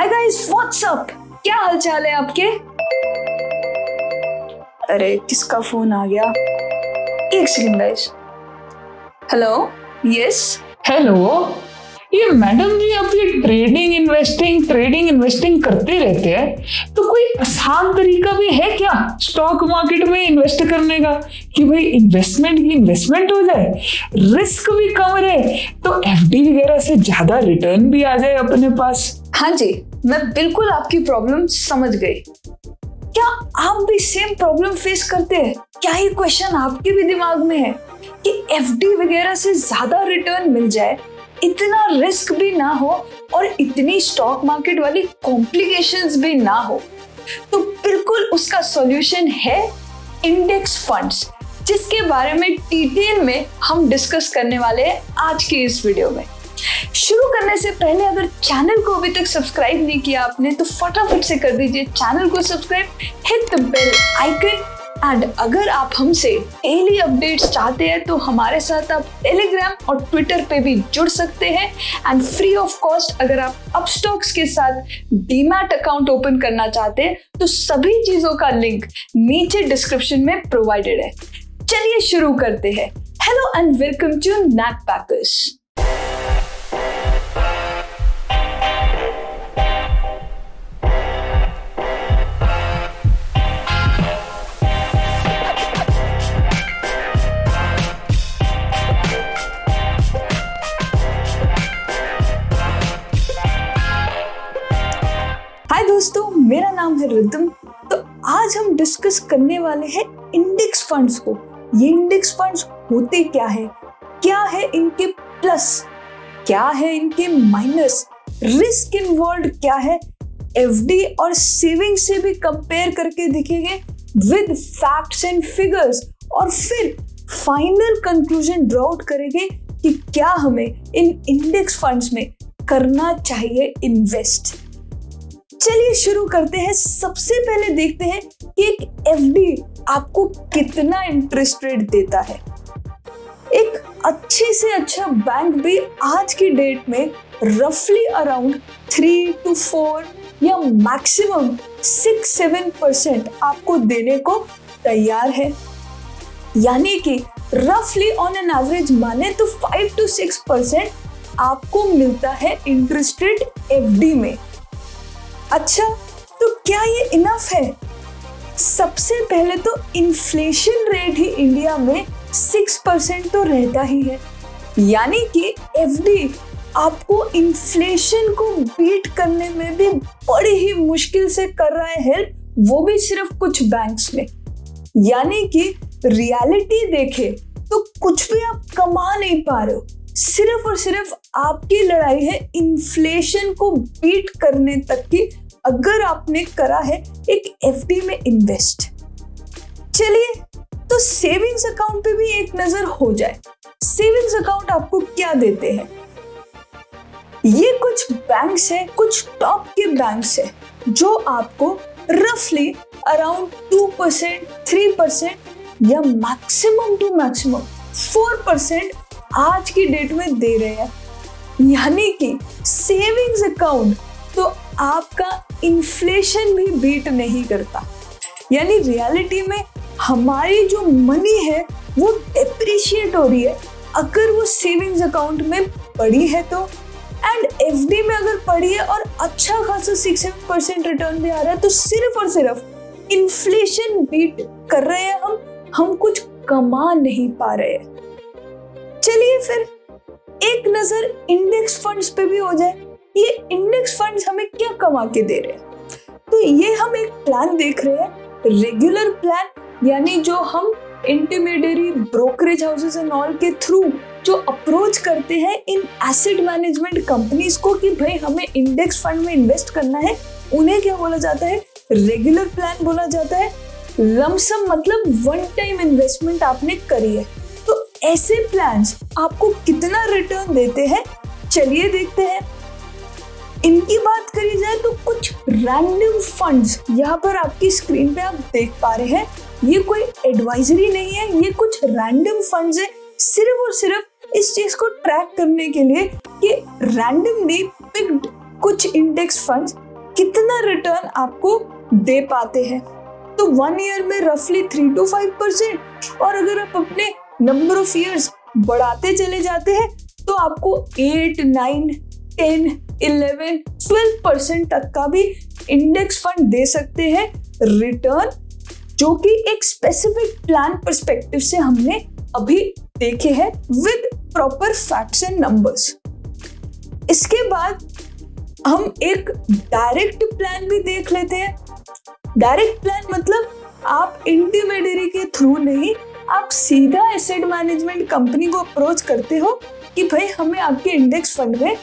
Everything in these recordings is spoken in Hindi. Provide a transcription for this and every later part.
Hi guys, what's up? क्या हाल चाल है आपके? अरे किसका फोन आ गया? एक second guys. Hello, yes. Hello, ये मैडम जी अब ये ट्रेडिंग इन्वेस्टिंग करते रहते हैं, तो कोई आसान तरीका भी है क्या स्टॉक मार्केट में इन्वेस्ट करने का कि भाई इन्वेस्टमेंट की इन्वेस्टमेंट हो जाए, रिस्क भी कम रहे, तो एफडी वगैरह से ज्यादा रिटर्न भी आ जाए अपने पास। हाँ जी, मैं बिल्कुल आपकी प्रॉब्लम समझ गई। क्या आप भी सेम प्रॉब्लम फेस करते हैं? क्या ये क्वेश्चन आपके भी दिमाग में है कि एफडी वगैरह से ज्यादा रिटर्न मिल जाए, इतना रिस्क भी ना हो और इतनी स्टॉक मार्केट वाली कॉम्प्लिकेशंस भी ना हो? तो बिल्कुल उसका सॉल्यूशन है इंडेक्स फंड्स, जिसके बारे में डिटेल में हम डिस्कस करने वाले हैं आज की इस वीडियो में। शुरू करने से पहले अगर चैनल को अभी तक सब्सक्राइब नहीं किया आपने तो फटाफट से कर दीजिए चैनल को subscribe, hit the bell icon. And अगर आप हमसे डेली अपडेट्स चाहते हैं तो हमारे साथ आप टेलीग्राम और ट्विटर पे भी जुड़ सकते हैं। एंड फ्री ऑफ कॉस्ट अगर आप अपस्टॉक्स के साथ डीमैट अकाउंट ओपन करना चाहते हैं तो सभी चीजों का लिंक नीचे डिस्क्रिप्शन में प्रोवाइडेड है। चलिए शुरू करते हैं। Hello and welcome to Knack Packers. Hi दोस्तों, मेरा नाम है रिदम। तो आज हम डिस्कस करने वाले हैं इंडेक्स फंड्स को। ये इंडेक्स फंड्स होते क्या है इनके प्लस, क्या है इनके माइनस, रिस्क इन्वॉल्व क्या है, एफडी और सेविंग से भी कंपेयर करके देखेंगे विद फैक्ट्स एंड फिगर्स, और फिर फाइनल कंक्लूजन ड्रॉ आउट करेंगे कि क्या हमें इन इंडेक्स फंड्स में करना चाहिए इन्वेस्ट। चलिए शुरू करते हैं। सबसे पहले देखते हैं कि एक एफडी आपको कितना इंटरेस्ट रेट देता है। एक अच्छे से अच्छा बैंक भी आज की डेट में रफली अराउंड 3 to 4 या मैक्सिमम 6-7% आपको देने को तैयार है। यानी कि रफली ऑन एन एवरेज माने तो 5 to 6% आपको मिलता है इंटरेस्ट रेट एफडी में। अच्छा, तो क्या ये इनफ है? सबसे पहले तो इन्फ्लेशन रेट ही इंडिया में 6% तो रहता ही है, यानी कि एफडी आपको इन्फ्लेशन को बीट करने में भी बड़ी ही मुश्किल से कर रहा है हेल्प, वो भी सिर्फ कुछ बैंक्स में। यानी कि रियलिटी देखे तो कुछ भी आप कमा नहीं पा रहे हो, सिर्फ और सिर्फ आपकी लड़ाई है इन्फ्लेशन को बीट करने तक की, अगर आपने करा है एक एफडी में इन्वेस्ट। चलिए तो सेविंग्स अकाउंट पे भी एक नजर हो जाए। सेविंग्स अकाउंट आपको क्या देते हैं? ये कुछ बैंक्स है, कुछ टॉप के बैंक्स है जो आपको रफली अराउंड 2%, 3% या मैक्सिमम टू मैक्सिमम 4% आज की डेट में दे रहे हैं। यानी कि सेविंग्स अकाउंट तो आपका इन्फ्लेशन भी बीट नहीं करता। यानी रियलिटी में हमारी जो मनी है वो डेप्रिशिएट हो रही है अगर वो सेविंग्स अकाउंट में पड़ी है तो, एंड एफडी में अगर पड़ी है और अच्छा खासा 6-7% रिटर्न भी आ रहा है तो सिर्फ और सिर्फ इन्फ्लेशन बीट कर रहे हैं हम कुछ कमा नहीं पा रहे हैं। चलिए फिर एक नजर इंडेक्स फंड्स पे भी हो जाए। ये इंडेक्स फंड्स हमें क्या कमा के दे रहे हैं? तो ये हम एक प्लान देख रहे हैं, रेगुलर प्लान, यानी जो हम intermediary brokerage houses and all के थ्रू जो अप्रोच करते हैं इन एसेट मैनेजमेंट कंपनीज को कि भाई हमें इंडेक्स फंड में इन्वेस्ट करना है, उन्हें क्या बोला जाता है? रेगुलर प्लान बोला जाता है। लमसम मतलब वन टाइम इन्वेस्टमेंट आपने करी है। तो ऐसे प्लान्स आपको कितना रिटर्न देते हैं, चलिए देखते हैं। इनकी बात करी जाए तो कुछ रैंडम फंड्स यहाँ पर आपकी स्क्रीन पे आप देख पा रहे हैं। ये कोई एडवाइजरी नहीं है, ये कुछ रैंडम फंड्स है, सिर्फ और सिर्फ इस चीज को ट्रैक करने के लिए कि रैंडमली पिक्ड कुछ इंडेक्स फंड्स कितना रिटर्न आपको दे पाते हैं। तो 1 ईयर में रफली 3 to 5%, और अगर आप अपने नंबर ऑफ ईयर्स बढ़ाते चले जाते हैं तो आपको 8, 9, 10, 11, 12% तक का भी इंडेक्स फंड दे सकते हैं रिटर्न, जो कि एक स्पेसिफिक प्लान पर्सपेक्टिव से हमने अभी देखे हैं with proper facts and numbers. इसके बाद हम एक डायरेक्ट प्लान भी देख लेते हैं। डायरेक्ट प्लान मतलब आप इंटरमीडियरी के थ्रू नहीं, आप सीधा एसेट मैनेजमेंट कंपनी को अप्रोच करते हो कि भाई हमें आपके इंडेक्स फंड में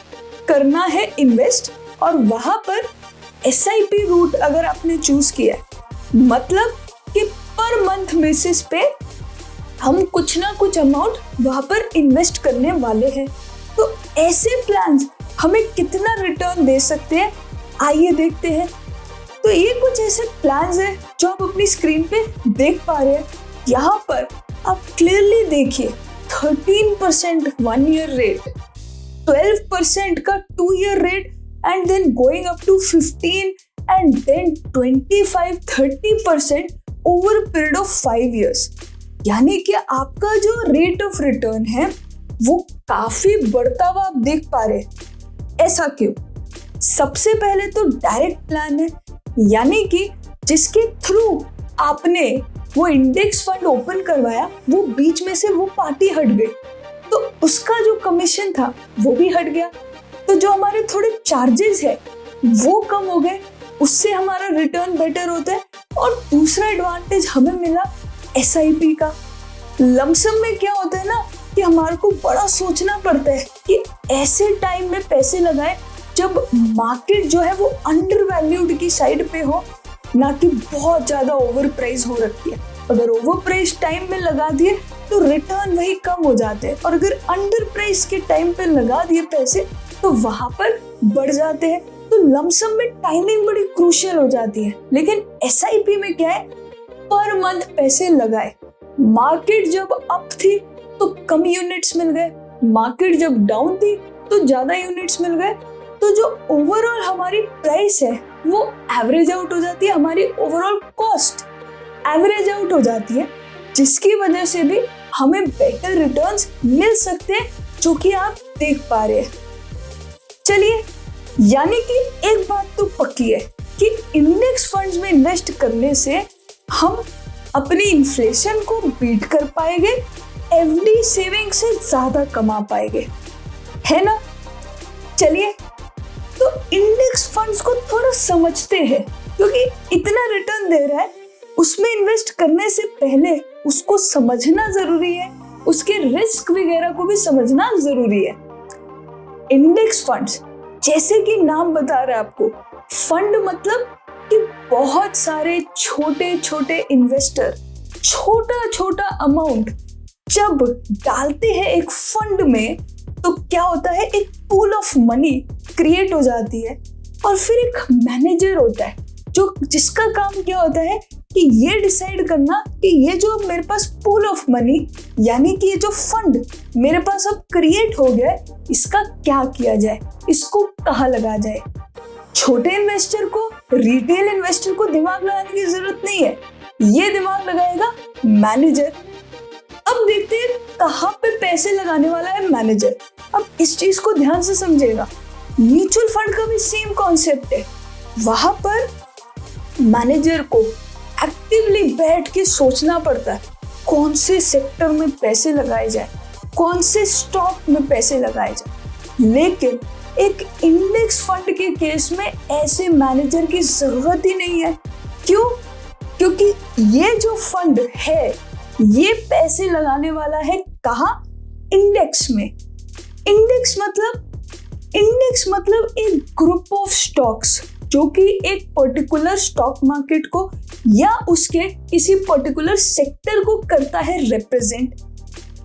करना है इन्वेस्ट, और वहां पर SIP रूट अगर आपने चूज किया है, मतलब कि पर मंथ बेसिस पे हम कुछ ना कुछ अमाउंट वहां पर इन्वेस्ट करने वाले हैं। तो ऐसे प्लान्स हमें कितना रिटर्न दे सकते हैं, आइए देखते हैं। तो ये कुछ ऐसे प्लान्स हैं जो आप अपनी स्क्रीन पे देख पा रहे हैं। यहाँ पर आप क्लियरली देखिए 13% 1 ईयर रेट, 12% का 2 year rate, and then going up to 15 and then 25-30% over period of 5 years. यानी कि आपका जो रेट ऑफ रिटर्न है वो काफी बढ़ता हुआ आप देख पा रहे हैं। ऐसा क्यों? सबसे पहले तो डायरेक्ट प्लान है, यानी कि जिसके थ्रू आपने वो इंडेक्स फंड ओपन करवाया, वो बीच में से वो पार्टी हट गई, तो उसका जो कमीशन था वो भी हट गया। तो जो हमारे थोड़े चार्जेस है वो कम हो गए, उससे हमारा रिटर्न बेटर होता है। और दूसरा एडवांटेज हमें मिला SIP का। लमसम में क्या होता है ना कि हमारे को बड़ा सोचना पड़ता है कि ऐसे टाइम में पैसे लगाएं जब मार्केट जो है वो अंडर वैल्यूड की साइड पे हो, ना कि बहुत ज्यादा ओवर प्राइस हो रखी है। अगर ओवर प्राइस टाइम में लगा दिए तो रिटर्न वही कम हो जाते हैं, और अगर अंडर प्राइस के टाइम पे लगा दिए पैसे तो वहां पर बढ़ जाते हैं। तो लमसम में टाइमिंग बड़ी क्रूशियल हो जाती है। लेकिन SIP में क्या है, पर मंथ पैसे लगाए, मार्केट जब अप थी तो कम यूनिट्स मिल गए, मार्केट जब डाउन थी तो ज्यादा यूनिट्स मिल गए। तो जो ओवरऑल हमारी प्राइस है वो एवरेज आउट हो जाती है, हमारी ओवरऑल कॉस्ट एवरेज आउट हो जाती है, जिसकी वजह से भी हमें बेटर रिटर्न्स मिल सकते हैं, जो कि आप देख पा रहे हैं। चलिए, यानी कि एक बात तो पक्की है कि इंडेक्स फंड्स में इन्वेस्ट करने से हम अपनी इन्फ्लेशन को बीट कर पाएंगे, FD सेविंग से ज्यादा कमा पाएंगे, है ना। चलिए, तो इंडेक्स फंड्स को थोड़ा समझते हैं, क्योंकि इतना रिटर्न दे रहा है, उसमें इन्वेस्ट करने से पहले उसको समझना जरूरी है, उसके रिस्क वगैरह को भी समझना जरूरी है। इंडेक्स फंड्स जैसे कि नाम बता रहा है आपको, फंड मतलब कि बहुत सारे छोटे छोटे इन्वेस्टर छोटा छोटा अमाउंट जब डालते हैं एक फंड में, तो क्या होता है, एक पूल ऑफ मनी क्रिएट हो जाती है। और फिर एक मैनेजर होता है जो जिसका काम क्या होता है कि ये डिसाइड करना कि ये जो मेरे पास पूल ऑफ मनी, यानी कि ये जो फंड मेरे पास अब क्रिएट हो गया है, इसका क्या किया जाए, इसको कहाँ लगा जाए। छोटे इन्वेस्टर को, रिटेल इन्वेस्टर को दिमाग लगाने की जरूरत नहीं है, ये दिमाग लगाएगा मैनेजर। अब देखते हैं कहाँ पे पैसे लगाने वाला है मैनेजर। अब इस चीज को ध्यान से समझेगा। म्यूचुअल फंड का भी सेम कॉन्सेप्ट है। वहां पर मैनेजर को एक्टिवली बैठ के सोचना पड़ता है कौन से सेक्टर में पैसे लगाए जाए, कौन से स्टॉक में पैसे लगाए जाए। लेकिन एक इंडेक्स फंड के केस में ऐसे मैनेजर की जरूरत ही नहीं है। क्यों? क्योंकि ये जो फंड है ये पैसे लगाने वाला है कहाँ? इंडेक्स में। इंडेक्स मतलब एक ग्रुप ऑफ स्टॉक्स जो कि एक पर्टिकुलर स्टॉक मार्केट को या उसके किसी पर्टिकुलर सेक्टर को करता है रिप्रेजेंट।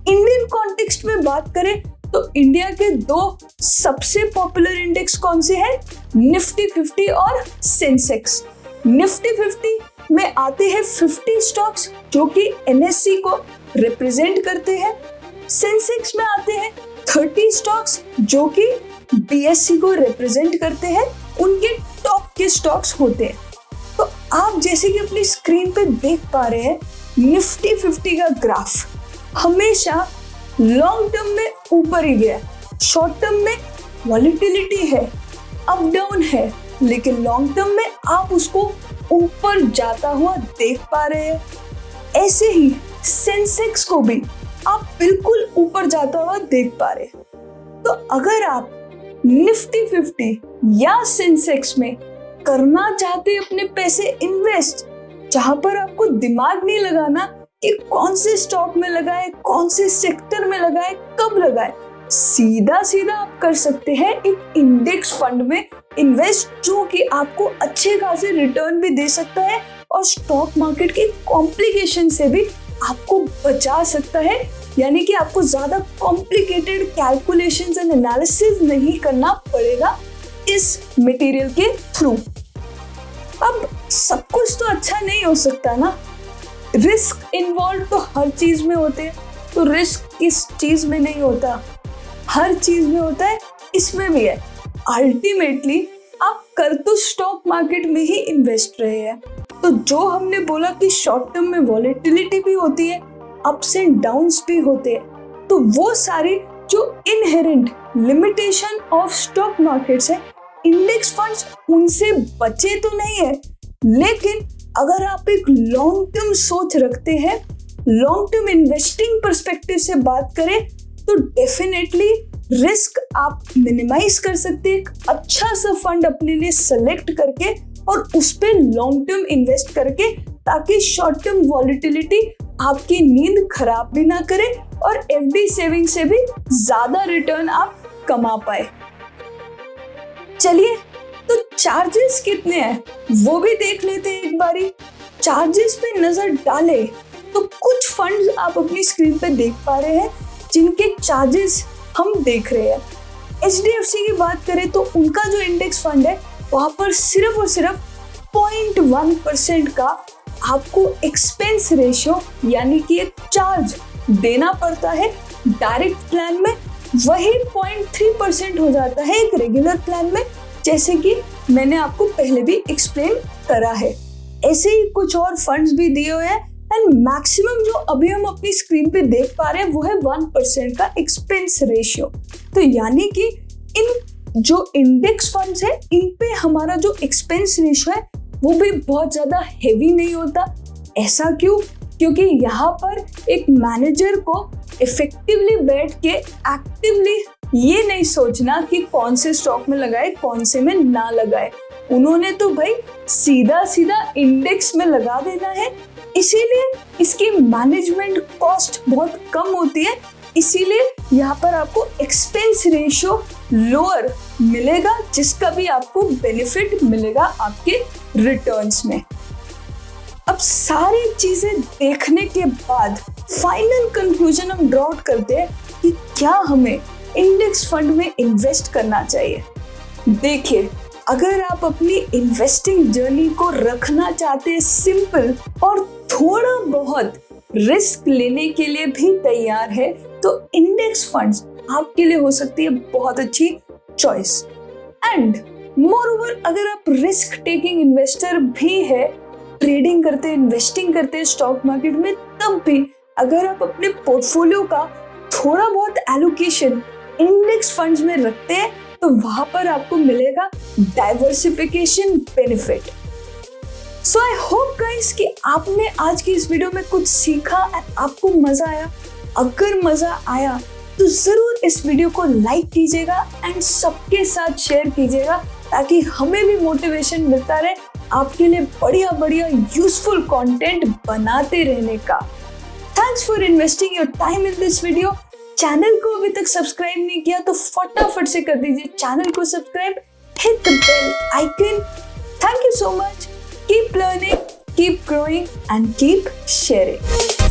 इंडियन कॉन्टेक्स्ट में बात करें तो इंडिया के 2 सबसे पॉपुलर इंडेक्स कौन से हैं? निफ्टी 50 और सेंसेक्स। निफ्टी 50 में आते हैं 50 स्टॉक्स जो कि NSE को रिप्रेजेंट करते हैं। सेंसेक्स में आते हैं 30 स्टॉक्स जो कि BSE को रिप्रेजेंट करते हैं। उनके टॉप के स्टॉक्स होते हैं। तो आप जैसे कि अपनी स्क्रीन पे देख पा रहे हैं, निफ्टी 50 का ग्राफ हमेशा लॉन्ग टर्म में ऊपर ही गया, शॉर्ट टर्म में वॉलेटिलिटी है, अप डाउन है, लेकिन लॉन्ग टर्म में आप उसको ऊपर जाता हुआ देख पा रहे हैं। ऐसे ही सेंसेक्स को भी आप बिल्कुल ऊपर जाता हुआ देख पा रहे हैं। तो अगर आप निफ्टी 50 या सेंसेक्स में करना चाहते हैं अपने पैसे इन्वेस्ट, जहां पर आपको दिमाग नहीं लगाना कि कौन से स्टॉक में लगाए, कौन से सेक्टर में लगाए, कब लगाए, सीधा सीधा आप कर सकते हैं एक इंडेक्स फंड में इन्वेस्ट, जो कि आपको अच्छे खासे रिटर्न भी दे सकता है और स्टॉक मार्केट की कॉम्प्लिकेशन से भी आपको बचा सकता है। यानी कि आपको ज्यादा कॉम्प्लिकेटेड कैलकुलेशंस एंड एनालिसिस नहीं करना पड़ेगा इस मटेरियल के थ्रू। अब सब कुछ तो अच्छा नहीं हो सकता ना, रिस्क इन्वॉल्व तो हर चीज में होते हैं। तो रिस्क इस चीज में नहीं होता, हर चीज में होता है, इसमें भी है। अल्टीमेटली आप कर तो स्टॉक मार्केट में ही इन्वेस्ट रहे हैं। तो जो हमने बोला कि शॉर्ट टर्म में वॉलेटिलिटी भी होती है, अप्स एंड डाउन्स भी होते हैं, तो वो सारी जो inherent limitation of stock markets है, इंडेक्स फंड्स उनसे बचे तो नहीं है। लेकिन अगर आप एक लॉन्ग टर्म सोच रखते हैं, लॉन्ग टर्म इन्वेस्टिंग पर्सपेक्टिव से बात करें, तो डेफिनेटली रिस्क आप मिनिमाइज कर सकते हैं एक अच्छा सा फंड अपने लिए सेलेक्ट करके और उस पे लॉन्ग टर्म इन्वेस्ट करके, ताकि शॉर्ट टर्म वॉलेटिलिटी आपकी नींद खराब भी ना करे और एफडी सेविंग से भी ज्यादा रिटर्न आप कमा पाए। चलिए, तो चार्जेस कितने हैं वो भी देख लेते हैं एक बारी। चार्जेस पे नजर डालें तो कुछ फंड्स आप अपनी स्क्रीन पे देख पा रहे हैं जिनके चार्जेस हम देख रहे हैं। HDFC की बात करें तो उनका जो इंडेक्स फंड है, वहां पर सिर्फ और सिर्फ 0.1% का आपको एक्सपेंस रेशियो यानी कि एक चार्ज देना पड़ता है डायरेक्ट प्लान में। वही 0.3% हो जाता है एक रेगुलर प्लान में, जैसे कि मैंने आपको पहले भी एक्सप्लेन करा है। ऐसे ही कुछ और फंड्स भी दिए हुए हैं एंड मैक्सिमम जो अभी हम अपनी स्क्रीन पे देख पा रहे हैं वो है 1% का एक्सपेंस रेशियो। तो यानी कि इन जो इंडेक्स फंड्स है, इन पे हमारा जो एक्सपेंस रेशियो है वो भी बहुत ज्यादा हेवी नहीं होता। ऐसा क्यों? क्योंकि यहाँ पर एक मैनेजर को इफेक्टिवली बैठ के एक्टिवली ये नहीं सोचना कि कौन से स्टॉक में लगाए, कौन से में ना लगाए। उन्होंने तो भाई सीधा सीधा इंडेक्स में लगा देना है, इसीलिए इसकी मैनेजमेंट कॉस्ट बहुत कम होती है। इसीलिए यहाँ पर आपको एक्सपेंस रेशियो लोअर मिलेगा, जिसका भी आपको बेनिफिट मिलेगा आपके रिटर्न्स में। अब सारी चीजें देखने के बाद फाइनल कंक्लूजन हम ड्रॉ आउट करते हैं कि क्या हमें इंडेक्स फंड में इन्वेस्ट करना चाहिए। देखिए, अगर आप अपनी इन्वेस्टिंग जर्नी को रखना चाहते हैं सिंपल और थोड़ा बहुत रिस्क लेने के लिए भी तैयार है, तो इंडेक्स फंड्स आपके लिए हो सकती है बहुत अच्छी चॉइस। एंड मोरओवर, अगर आप रिस्क टेकिंग इन्वेस्टर भी है, ट्रेडिंग करते हैं, इन्वेस्टिंग करते हैं स्टॉक मार्केट में, तब भी अगर आप अपने पोर्टफोलियो का थोड़ा बहुत एलोकेशन इंडेक्स फंड्स में रखते हैं, तो वहां पर आपको मिलेगा diversification benefit. So I hope guys कि आपने आज की इस वीडियो में कुछ सीखा एंड आपको मजा आया। अगर मजा आया तो जरूर इस वीडियो को लाइक कीजिएगा एंड सबके साथ शेयर कीजिएगा, ताकि हमें भी मोटिवेशन मिलता रहे आपके लिए बढ़िया बढ़िया यूजफुल कंटेंट बनाते रहने का। Thanks for investing your time in this video. Channel को अभी तक सब्सक्राइब नहीं किया तो फटाफट से कर दीजिए चैनल को subscribe, hit the bell icon. Thank you so much. Keep learning, keep growing and keep sharing.